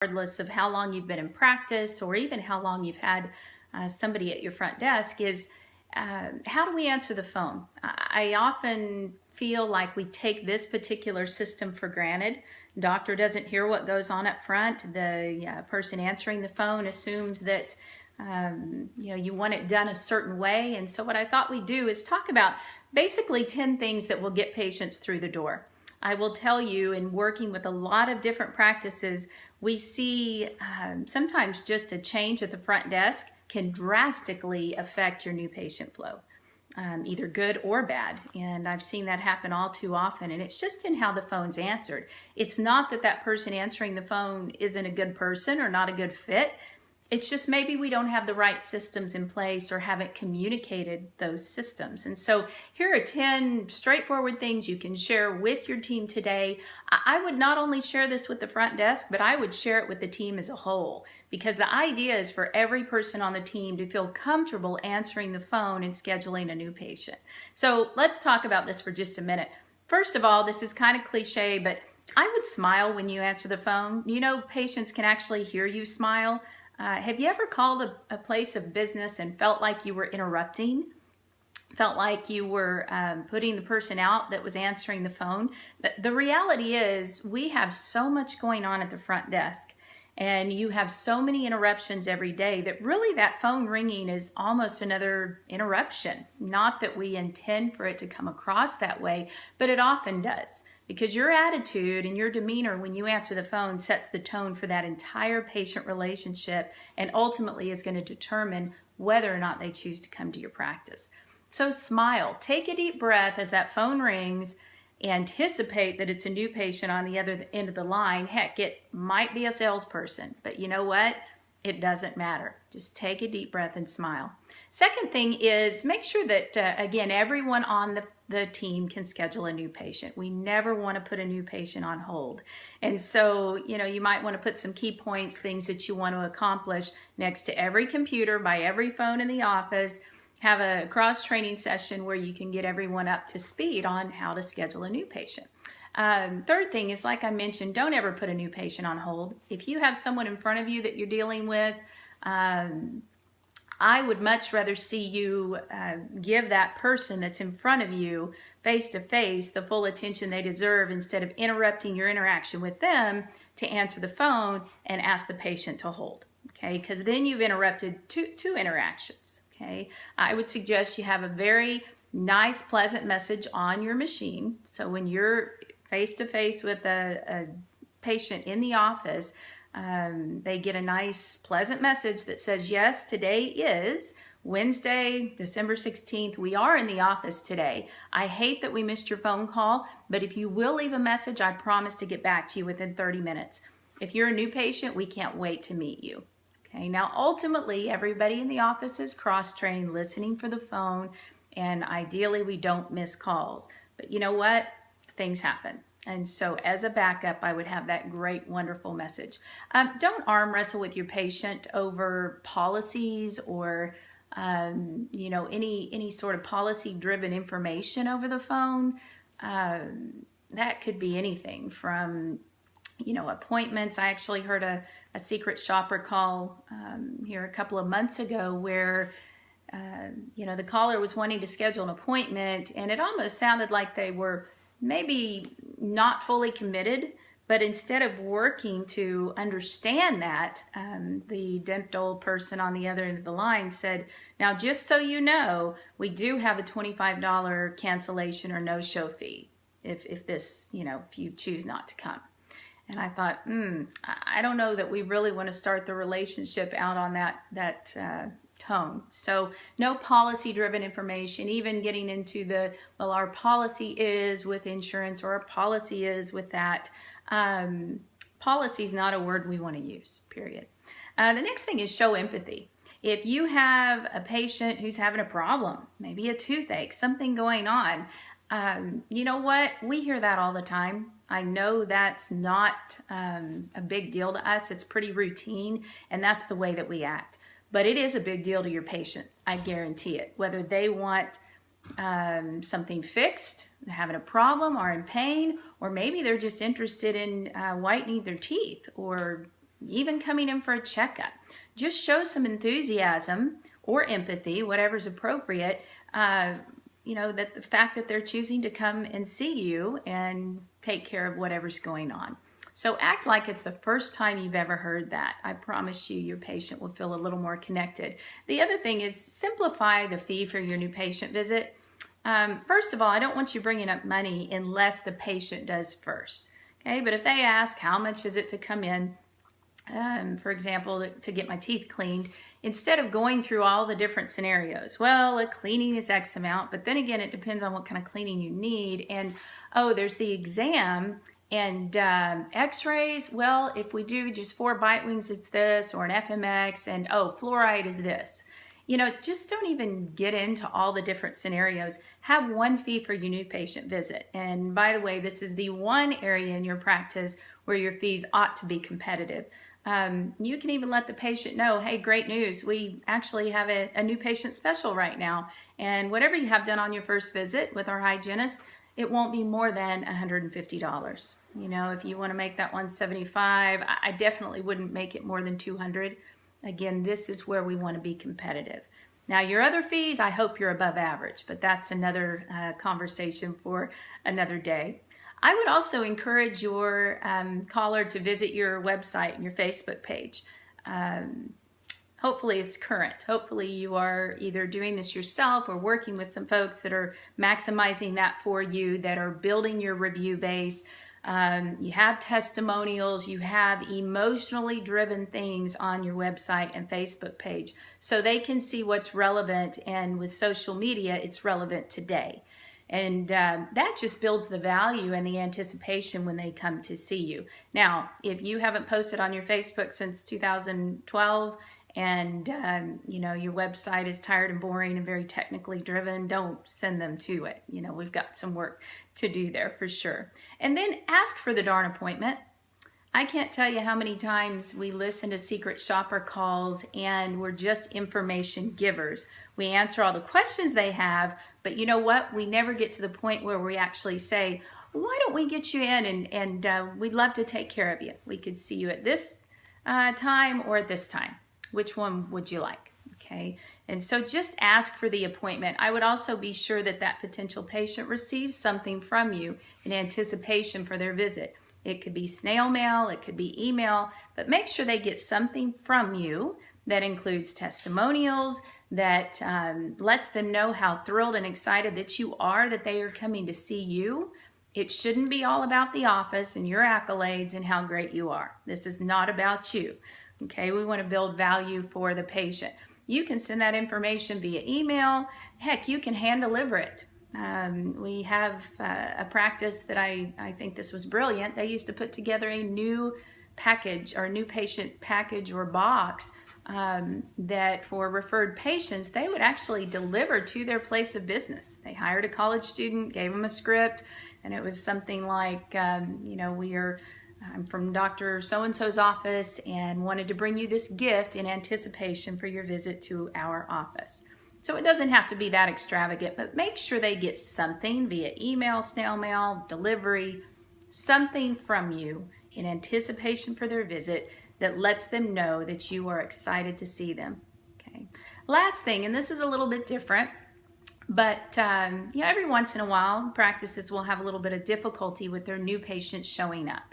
regardless of how long you've been in practice or even how long you've had somebody at your front desk, is how do we answer the phone? I often feel like we take this particular system for granted. Doctor doesn't hear what goes on up front. The person answering the phone assumes that you want it done a certain way. And so what I thought we'd do is talk about basically 10 things that will get patients through the door. I will tell you, in working with a lot of different practices, we see sometimes just a change at the front desk can drastically affect your new patient flow, either good or bad. And I've seen that happen all too often. And it's just in how the phone's answered. It's not that that person answering the phone isn't a good person or not a good fit. It's just maybe we don't have the right systems in place or haven't communicated those systems. And so here are 10 straightforward things you can share with your team today. I would not only share this with the front desk, but I would share it with the team as a whole, because the idea is for every person on the team to feel comfortable answering the phone and scheduling a new patient. So let's talk about this for just a minute. First of all, this is kind of cliche, but I would smile when you answer the phone. You know, patients can actually hear you smile. Have you ever called a place of business and felt like you were interrupting? Felt like you were putting the person out that was answering the phone? The reality is we have so much going on at the front desk, and you have so many interruptions every day that really that phone ringing is almost another interruption. Not that we intend for it to come across that way, but it often does. Because your attitude and your demeanor when you answer the phone sets the tone for that entire patient relationship and ultimately is going to determine whether or not they choose to come to your practice. So smile, take a deep breath as that phone rings, anticipate that it's a new patient on the other end of the line. Heck, it might be a salesperson, but you know what? It doesn't matter. Just take a deep breath and smile. Second thing is make sure that, again, everyone on the team can schedule a new patient. We never want to put a new patient on hold. And so, you might want to put some key points, things that you want to accomplish next to every computer, by every phone in the office. Have a cross-training session where you can get everyone up to speed on how to schedule a new patient. Third thing is, like I mentioned, don't ever put a new patient on hold. If you have someone in front of you that you're dealing with, I would much rather see you give that person that's in front of you face to face the full attention they deserve, instead of interrupting your interaction with them to answer the phone and ask the patient to hold. Okay, because then you've interrupted two interactions. Okay, I would suggest you have a very nice, pleasant message on your machine. So when you're face to face with a patient in the office, they get a nice, pleasant message that says, yes, today is Wednesday, December 16th. We are in the office today. I hate that we missed your phone call, but if you will leave a message, I promise to get back to you within 30 minutes. If you're a new patient, we can't wait to meet you. Okay, now ultimately, everybody in the office is cross-trained, listening for the phone, and ideally we don't miss calls. But you know what? Things happen. And so as a backup, I would have that great, wonderful message. Don't arm wrestle with your patient over policies or any sort of policy-driven information over the phone. That could be anything from appointments. I actually heard a secret shopper call here a couple of months ago where the caller was wanting to schedule an appointment, and it almost sounded like they were maybe not fully committed, but instead of working to understand that, the dental person on the other end of the line said, now just so you know, we do have a $25 cancellation or no-show fee if you choose not to come. And I thought, I don't know that we really want to start the relationship out on that tone. So no policy-driven information, even getting into our policy is with insurance, or our policy is with that. Policy is not a word we want to use, period. The next thing is show empathy. If you have a patient who's having a problem, maybe a toothache, something going on, you know what? We hear that all the time. I know that's not a big deal to us. It's pretty routine, and that's the way that we act. But it is a big deal to your patient, I guarantee it. Whether they want something fixed, having a problem, or in pain, or maybe they're just interested in whitening their teeth, or even coming in for a checkup. Just show some enthusiasm or empathy, whatever's appropriate, that the fact that they're choosing to come and see you and take care of whatever's going on. So act like it's the first time you've ever heard that. I promise you, your patient will feel a little more connected. The other thing is simplify the fee for your new patient visit. First of all, I don't want you bringing up money unless the patient does first. Okay, but if they ask, how much is it to come in, for example, to get my teeth cleaned, instead of going through all the different scenarios, well, a cleaning is X amount, but then again, it depends on what kind of cleaning you need. And, oh, there's the exam and x-rays. Well, if we do just 4 bite wings, it's this, or an FMX, and oh, fluoride is this. Just don't even get into all the different scenarios. Have one fee for your new patient visit. And by the way, this is the one area in your practice where your fees ought to be competitive. You can even let the patient know, hey, great news, we actually have a new patient special right now. And whatever you have done on your first visit with our hygienist, it won't be more than $150. If you want to make that $175, I definitely wouldn't make it more than $200. Again, this is where we want to be competitive. Now, your other fees, I hope you're above average, but that's another conversation for another day. I would also encourage your caller to visit your website and your Facebook page. Hopefully it's current. Hopefully you are either doing this yourself or working with some folks that are maximizing that for you, that are building your review base. You have testimonials, you have emotionally driven things on your website and Facebook page so they can see what's relevant, and with social media, it's relevant today. And that just builds the value and the anticipation when they come to see you. Now, if you haven't posted on your Facebook since 2012 and your website is tired and boring and very technically driven, don't send them to it. We've got some work to do there for sure. And then ask for the darn appointment. I can't tell you how many times we listen to secret shopper calls and we're just information givers. We answer all the questions they have, but you know what? We never get to the point where we actually say, why don't we get you in and we'd love to take care of you. We could see you at this time or at this time. Which one would you like? Okay. And so just ask for the appointment. I would also be sure that that potential patient receives something from you in anticipation for their visit. It could be snail mail, it could be email, but make sure they get something from you that includes testimonials, that lets them know how thrilled and excited that you are, that they are coming to see you. It shouldn't be all about the office and your accolades and how great you are. This is not about you. Okay, we want to build value for the patient. You can send that information via email. Heck, you can hand deliver it. We have a practice that I think this was brilliant. They used to put together a new package or new patient package or box that for referred patients, they would actually deliver to their place of business. They hired a college student, gave them a script, and it was something like, I'm from Dr. So-and-so's office and wanted to bring you this gift in anticipation for your visit to our office. So it doesn't have to be that extravagant, but make sure they get something via email, snail mail, delivery, something from you in anticipation for their visit that lets them know that you are excited to see them. Okay. Last thing, and this is a little bit different, but every once in a while, practices will have a little bit of difficulty with their new patients showing up.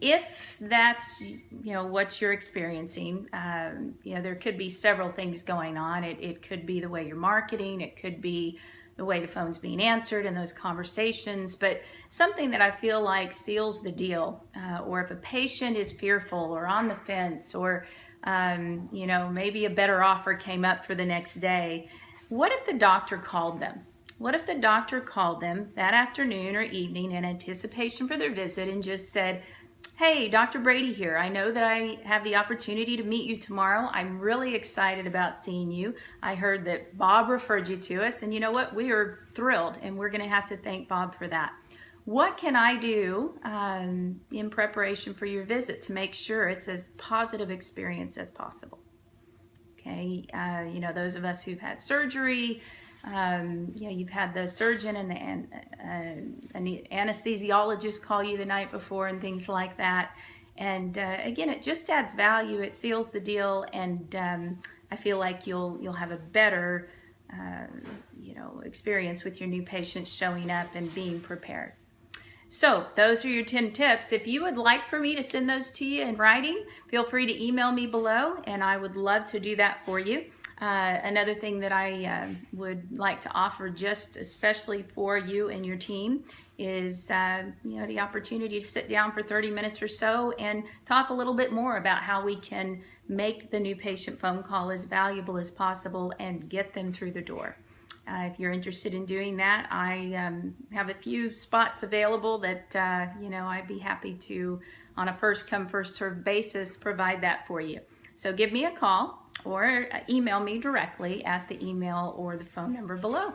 If that's, what you're experiencing, there could be several things going on. It could be the way you're marketing. It could be the way the phone's being answered in those conversations. But something that I feel like seals the deal, or if a patient is fearful or on the fence, or, maybe a better offer came up for the next day, what if the doctor called them? What if the doctor called them that afternoon or evening in anticipation for their visit and just said, hey, Dr. Brady here. I know that I have the opportunity to meet you tomorrow. I'm really excited about seeing you. I heard that Bob referred you to us, and you know what? We are thrilled, and we're going to have to thank Bob for that. What can I do in preparation for your visit to make sure it's as positive experience as possible? Okay, those of us who've had surgery, you've had the surgeon and the anesthesiologist call you the night before and things like that. And again, it just adds value. It seals the deal, and I feel like you'll have a better experience with your new patients showing up and being prepared. So those are your 10 tips. If you would like for me to send those to you in writing, feel free to email me below, and I would love to do that for you. Another thing that I would like to offer, just especially for you and your team, is the opportunity to sit down for 30 minutes or so and talk a little bit more about how we can make the new patient phone call as valuable as possible and get them through the door. If you're interested in doing that, I have a few spots available that I'd be happy to, on a first come first served basis, provide that for you. So give me a call or email me directly at the email or the phone number below.